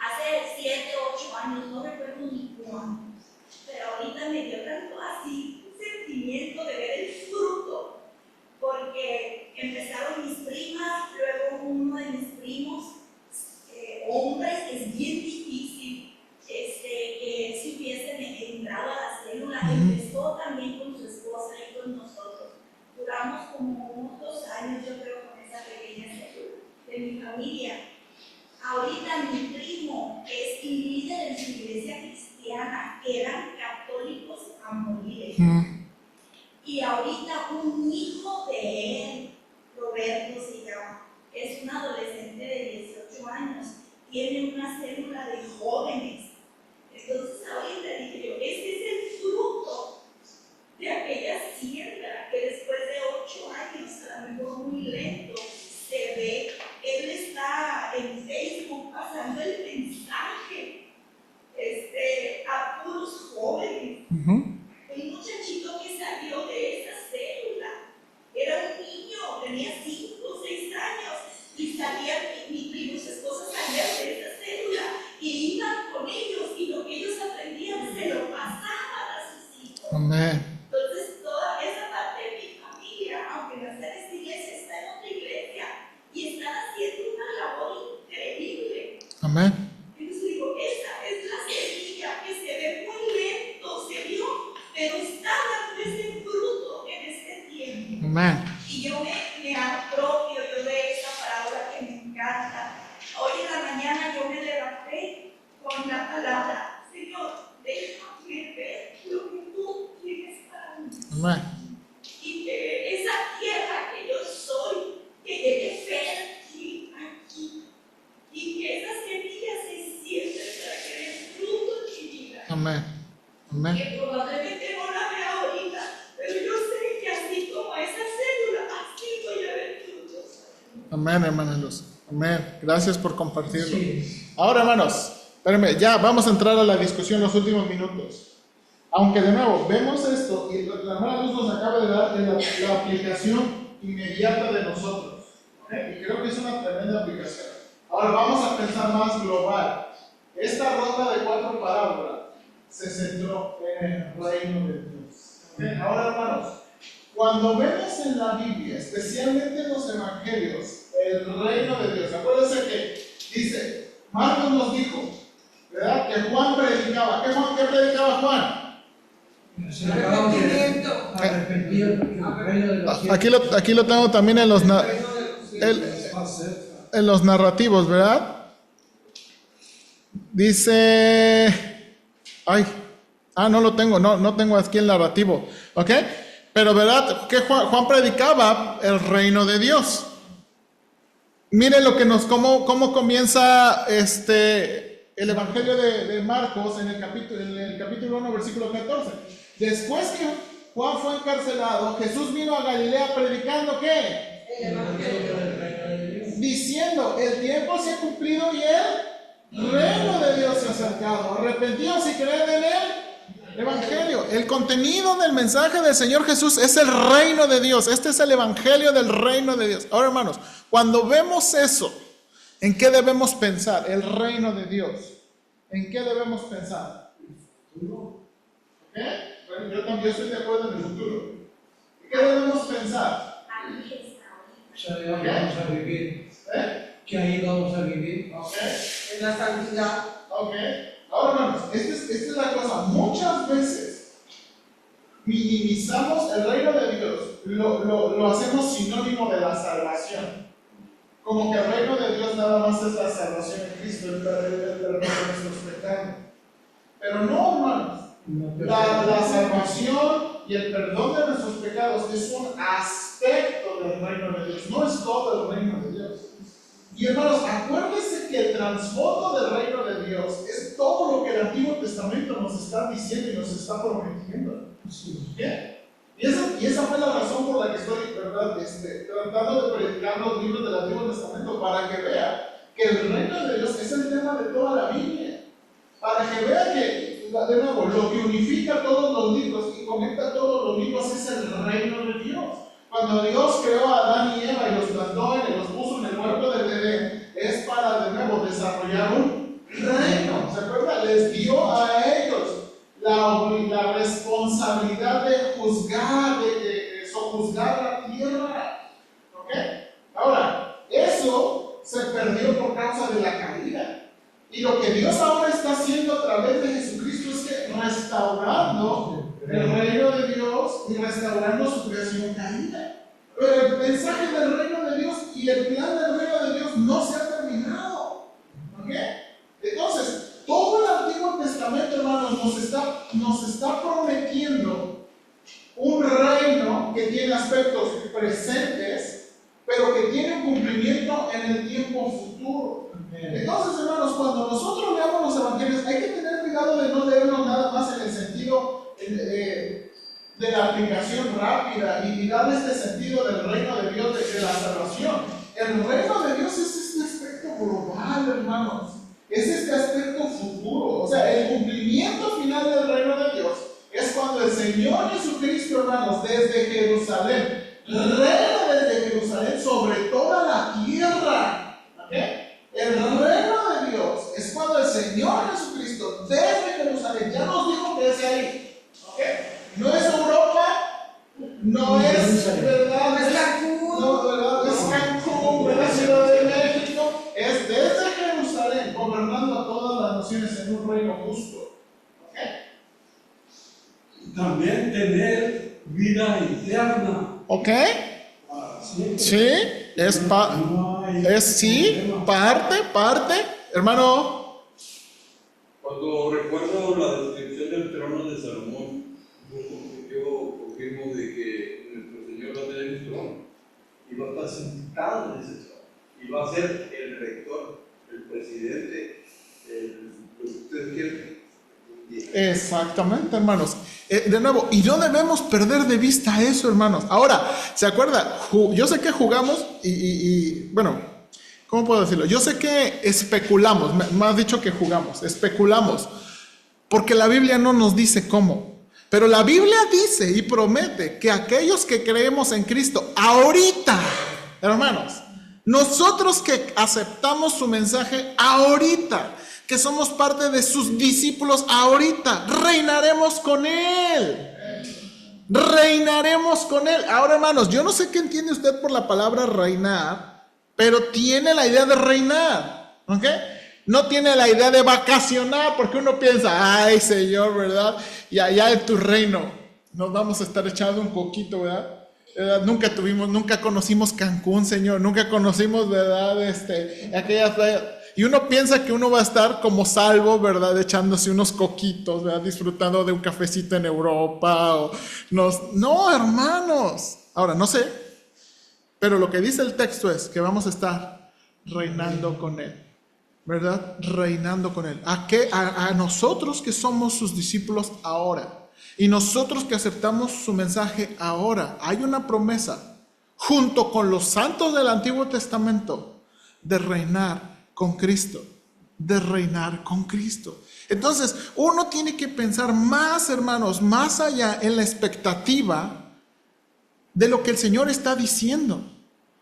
Hace 7, 8 años, no recuerdo ni cuándo, pero ahorita me dio tanto así un sentimiento de ver el fruto, porque empezaron mis primas, luego uno de mis primos, hombres, es bien difícil que si hubiesen entrado a la célula. Empezó también con su esposa y con nosotros. Duramos como unos 2 años, yo creo, con esa pequeña célula de mi familia. Ahorita mi primo es líder en su iglesia cristiana, eran católicos a morir. Y ahorita un hijo de él, Roberto se llama, es un adolescente de 18 años, tiene una célula de jóvenes. Entonces ahorita dije yo, este es el fruto de aquella siembra que después de 8 años, a lo mejor muy lento, se ve. Él está en Facebook pasando el mensaje a puros jóvenes. Un muchachito que salió de esa célula era un niño, tenía 5 o 6 años, y salía, mi primo y su esposa salían de esa célula y iban con ellos, y lo que ellos aprendían se lo pasaban a sus hijos. Amén. Entonces, toda esa parte de mi familia, aunque no está en esta iglesia, está en otra iglesia y están haciendo una labor increíble. Amén. Amén. Y yo me apropio yo de esa parábola que me encanta. Hoy en la mañana yo me levanté con la palabra, Señor, déjame ver lo que tú tienes para mí. Amén. Y que esa tierra que yo soy, que llegue fértil aquí. Y que esas semillas se siembren para que den fruto en mi vida. Amén. Amén. Que probablemente no la vea ahorita, pero yo sé que así como esa célula, así voy a ver frutos. Amén, hermana Luz. Amén. Gracias por compartirlo. Sí. Ahora, hermanos, espérenme, ya vamos a entrar a la discusión en los últimos minutos. Aunque de nuevo, vemos esto y la hermana Luz nos acaba de dar la aplicación inmediata de nosotros. ¿Ok? Y creo que es una tremenda aplicación. Ahora vamos a pensar más global. Esta ronda de 4 parábolas se centró en el reino de Dios. ¿Ok? Ahora, hermanos, cuando vemos en la Biblia, especialmente en los evangelios, el reino de Dios, acuérdense que dice, Marcos nos dijo, ¿verdad? Que Juan predicaba. ¿Qué predicaba Juan? Se acabamos de Arrepentimiento. arrepentir el reino de los cielos. Aquí lo tengo también en los, en los narrativos, ¿verdad? Dice, no lo tengo, no tengo aquí el narrativo, ¿ok? Pero ¿verdad? Que Juan predicaba el reino de Dios. Miren cómo comienza el Evangelio de Marcos en el capítulo 1, versículo 14. Después que Juan fue encarcelado, Jesús vino a Galilea predicando ¿qué? El evangelio. del reino de Dios. Diciendo, el tiempo se ha cumplido y el reino de Dios se ha acercado. Arrepentíos y creed en el Evangelio. El contenido del mensaje del Señor Jesús es el reino de Dios. Este es el Evangelio del reino de Dios. Ahora, hermanos, cuando vemos eso, ¿en qué debemos pensar? El reino de Dios. ¿En qué debemos pensar? ¿Ok? Bueno, yo también estoy de acuerdo en el futuro. ¿En qué debemos pensar? Aquí está. O sea, ahí vamos a vivir. Que ahí vamos a vivir. ¿Ok? En la santidad. Ok. Ahora, hermanos, esta es la cosa. Muchas veces minimizamos el reino de Dios, lo hacemos sinónimo de la salvación. Como que el reino de Dios nada más es la salvación en Cristo, el perdón de nuestros pecados. Pero no, hermanos. La salvación y el perdón de nuestros pecados es un aspecto del reino de Dios, no es todo el reino de Dios. Y hermanos, acuérdense que el trasfondo del reino de Dios es todo lo que el Antiguo Testamento nos está diciendo y nos está prometiendo. ¿Bien? Y esa fue la razón por la que estoy, ¿verdad? Tratando de predicar los libros del Antiguo Testamento, para que vea que el reino de Dios es el tema de toda la Biblia. Para que vea que, de nuevo, lo que unifica todos los libros y conecta todos los libros es el reino de Dios. Cuando Dios creó a Adán y Eva y los plantó y los puso en el huerto del Edén, es para, de nuevo, desarrollar un reino. ¿Se acuerdan? Les dio a ellos la responsabilidad de juzgar, de sojuzgar la tierra. ¿Ok? Ahora, eso se perdió por causa de la caída. Y lo que Dios ahora está haciendo a través de Jesucristo es que restaurando el reino de Dios y restaurando su creación caída. Pero el mensaje del reino de Dios y el plan del reino de Dios no se ha terminado. ¿Ok? Entonces, todo el Antiguo Testamento, hermanos, nos está prometiendo un reino que tiene aspectos presentes, pero que tiene un cumplimiento en el tiempo futuro. Entonces, hermanos, cuando nosotros leamos los evangelios, hay que tener cuidado de no leerlos nada más en el sentido de la aplicación rápida y darle este sentido del reino de Dios, de la salvación. El reino de Dios es este aspecto global, hermanos. Es este aspecto futuro. O sea, el cumplimiento final del reino de Dios es cuando el Señor Jesucristo, hermanos, desde Jerusalén, reina desde Jerusalén sobre toda la tierra. ¿Ok? El reino de Dios es cuando el Señor Jesucristo desde Jerusalén ya nos dijo que es ahí. ¿Ok? No es Europa, no es, ¿verdad? No es Cancún. No, ¿verdad? Es Cancún, ¿verdad? Ciudad de México. Es desde Jerusalén gobernando a todas las naciones en un reino justo. ¿Ok? También tener vida eterna. ¿Ok? Para siempre. Sí, No hay sí, problema. parte. Hermano, Cuando recuerdo la descripción del trono de Salomón, yo confirmo de que nuestro Señor va a tener un trono y va a estar sentado en ese trono y va a ser el rector, el presidente, lo que ustedes quieran. exactamente, hermanos. De nuevo, y no debemos perder de vista eso, hermanos. Ahora, ¿se acuerda? Yo sé que jugamos bueno, ¿cómo puedo decirlo? Yo sé que especulamos, me has dicho que jugamos, especulamos, porque la Biblia no nos dice cómo. Pero la Biblia dice y promete que aquellos que creemos en Cristo, ahorita, hermanos, nosotros que aceptamos su mensaje ahorita, que somos parte de sus discípulos ahorita, reinaremos con Él. Reinaremos con Él. Ahora, hermanos, yo no sé qué entiende usted por la palabra reinar, pero tiene la idea de reinar, ¿ok? No tiene la idea de vacacionar, porque uno piensa, ay, Señor, ¿verdad? Y allá en tu reino nos vamos a estar echando un coquito, ¿verdad? Nunca conocimos Cancún, Señor, nunca conocimos, ¿verdad? Aquellas playas. Y uno piensa que uno va a estar como salvo, ¿verdad? Echándose unos coquitos, ¿verdad? Disfrutando de un cafecito en Europa. No, hermanos. Ahora, no sé, pero lo que dice el texto es que vamos a estar reinando con Él, ¿verdad? Reinando con Él. A nosotros que somos sus discípulos ahora. Y nosotros que aceptamos su mensaje ahora, hay una promesa junto con los santos del Antiguo Testamento de reinar con Cristo, de reinar con Cristo. Entonces, uno tiene que pensar más, hermanos, más allá en la expectativa de lo que el Señor está diciendo.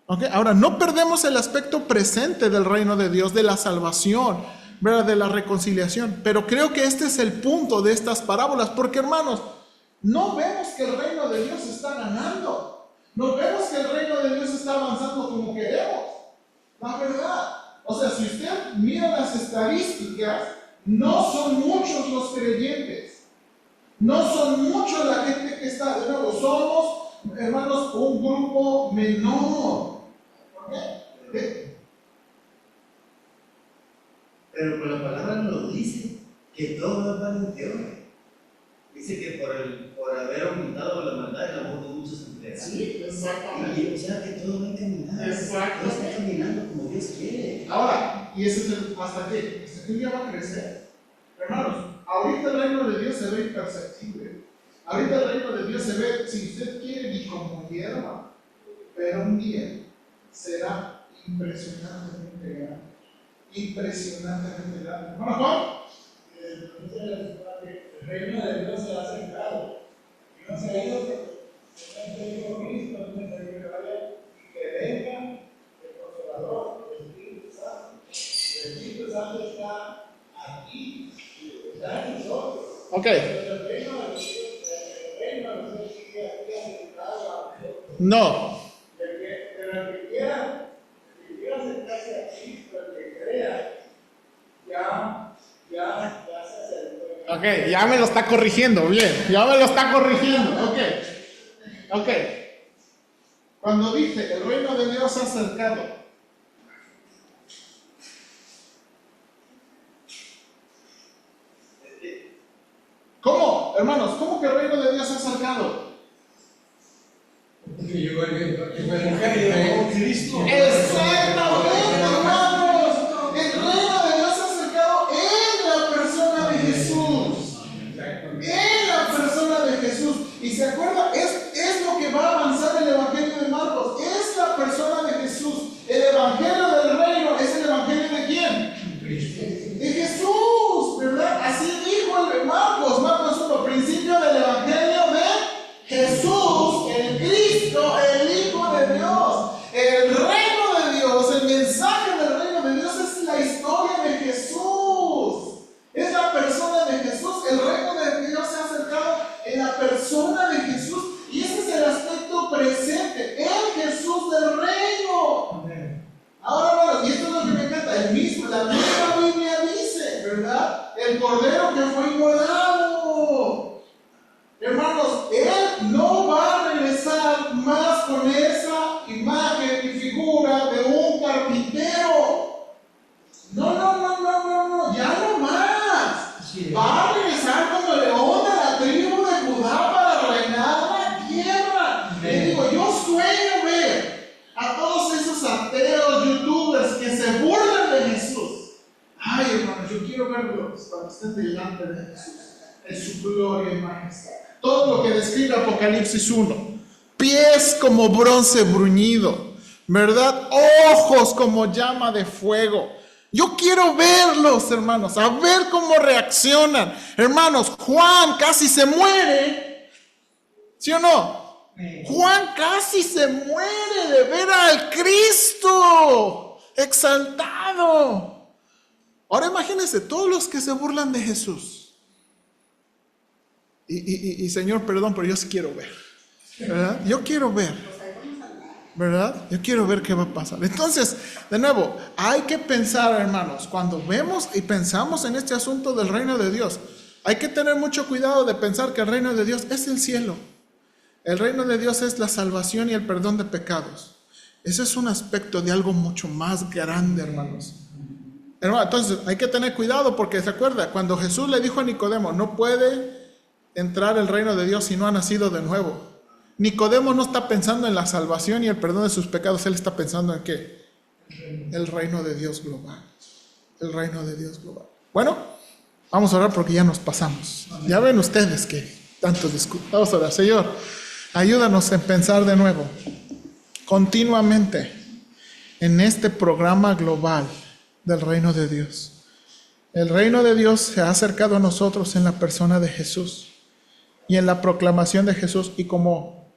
¿Okay? Ahora, no perdemos el aspecto presente del reino de Dios, de la salvación, ¿verdad? De la reconciliación. Pero creo que este es el punto de estas parábolas, porque, hermanos, no vemos que el reino de Dios está ganando. No vemos que el reino de Dios está avanzando como queremos. La verdad. O sea, si usted mira las estadísticas, no son muchos los creyentes. No son muchos la gente que está. De nuevo, somos, hermanos, un grupo menor. ¿Okay? Pero con la palabra nos dice que todo es valenteón. Dice que por haber aumentado la maldad, el amor de muchos empleados. Sí, exactamente. Y o sea que todo va encaminado. Exacto. Todo está caminando como Dios quiere. Ahora, y ese es hasta que un día va a crecer. Hermanos, ahorita el reino de Dios se ve imperceptible. Ahorita el reino de Dios se ve, si usted quiere, ni como hierba. Pero un día será impresionantemente grande. Impresionantemente grande. ¿Hermano Juan? El reino de Dios se ha acercado y no se ha ido porque Cristo no me ha que vaya y que venga el Consolador, el Espíritu Santo. El Espíritu Santo está aquí, está en nosotros. Ok. Pero el reino de Dios sigue aquí acercado a nosotros. No. Pero el que quiera acercarse a Cristo, el que crea, ya se acercó. Ok, ya me lo está corrigiendo, bien, ya me lo está corrigiendo, ok. Cuando dice el reino de Dios se ha acercado, ¿cómo, hermanos? ¿Cómo que el reino de Dios se ha acercado? Que llegó el Cristo. Exactamente, hermanos, el reino de Dios se ha acercado en la persona de Jesús. En la persona de Jesús. Y se acuerda, es lo que va a avanzar el Evangelio de Marcos. Es la persona de Jesús. El Evangelio del reino es el Evangelio de quién? De Jesús, ¿verdad? Así dijo el Marcos 1, principio del Evangelio de Jesús, el Cristo, el Hijo de Dios. El reino de Dios cuando estén delante de Jesús, en su gloria y majestad. Todo lo que describe Apocalipsis 1. Pies como bronce bruñido, ¿verdad? Ojos como llama de fuego. Yo quiero verlos, hermanos, a ver cómo reaccionan. Hermanos, Juan casi se muere. ¿Sí o no? Juan casi se muere de ver al Cristo exaltado. Ahora imagínense, todos los que se burlan de Jesús. Y Señor, perdón, pero yo sí quiero ver. ¿Verdad? Yo quiero ver. ¿Verdad? Yo quiero ver qué va a pasar. Entonces, de nuevo, hay que pensar, hermanos, cuando vemos y pensamos en este asunto del reino de Dios, hay que tener mucho cuidado de pensar que el reino de Dios es el cielo. El reino de Dios es la salvación y el perdón de pecados. Ese es un aspecto de algo mucho más grande, hermanos. Entonces, hay que tener cuidado porque, ¿se acuerda? Cuando Jesús le dijo a Nicodemo, no puede entrar el reino de Dios si no ha nacido de nuevo. Nicodemo no está pensando en la salvación y el perdón de sus pecados, él está pensando en ¿qué? El reino de Dios global. El reino de Dios global. Bueno, vamos a orar porque ya nos pasamos. Ya ven ustedes que tanto discuten. Vamos a orar. Señor, ayúdanos en pensar de nuevo, continuamente, en este programa global del reino de Dios. El reino de Dios se ha acercado a nosotros en la persona de Jesús y en la proclamación de Jesús. Y como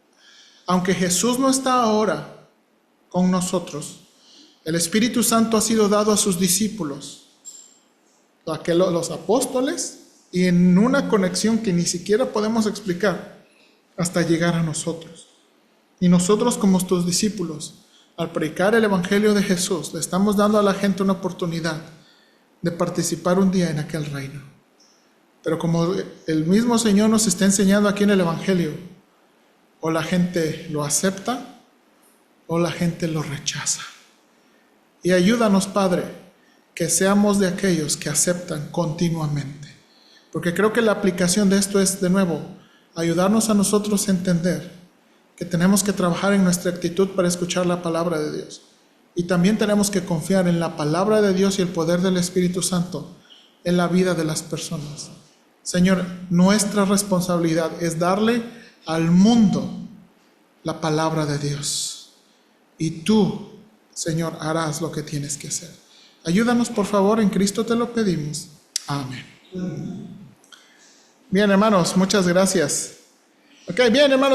aunque Jesús no está ahora con nosotros, el Espíritu Santo ha sido dado a sus discípulos, a los apóstoles, y en una conexión que ni siquiera podemos explicar hasta llegar a nosotros. Y nosotros como tus discípulos, al predicar el Evangelio de Jesús, le estamos dando a la gente una oportunidad de participar un día en aquel reino. Pero como el mismo Señor nos está enseñando aquí en el Evangelio, o la gente lo acepta o la gente lo rechaza. Y ayúdanos, Padre, que seamos de aquellos que aceptan continuamente. Porque creo que la aplicación de esto es, de nuevo, ayudarnos a nosotros a entender que tenemos que trabajar en nuestra actitud para escuchar la palabra de Dios. Y también tenemos que confiar en la palabra de Dios y el poder del Espíritu Santo en la vida de las personas. Señor, nuestra responsabilidad es darle al mundo la palabra de Dios. Y tú, Señor, harás lo que tienes que hacer. Ayúdanos, por favor, en Cristo te lo pedimos. Amén. Bien, hermanos, muchas gracias. Ok, bien, hermanos.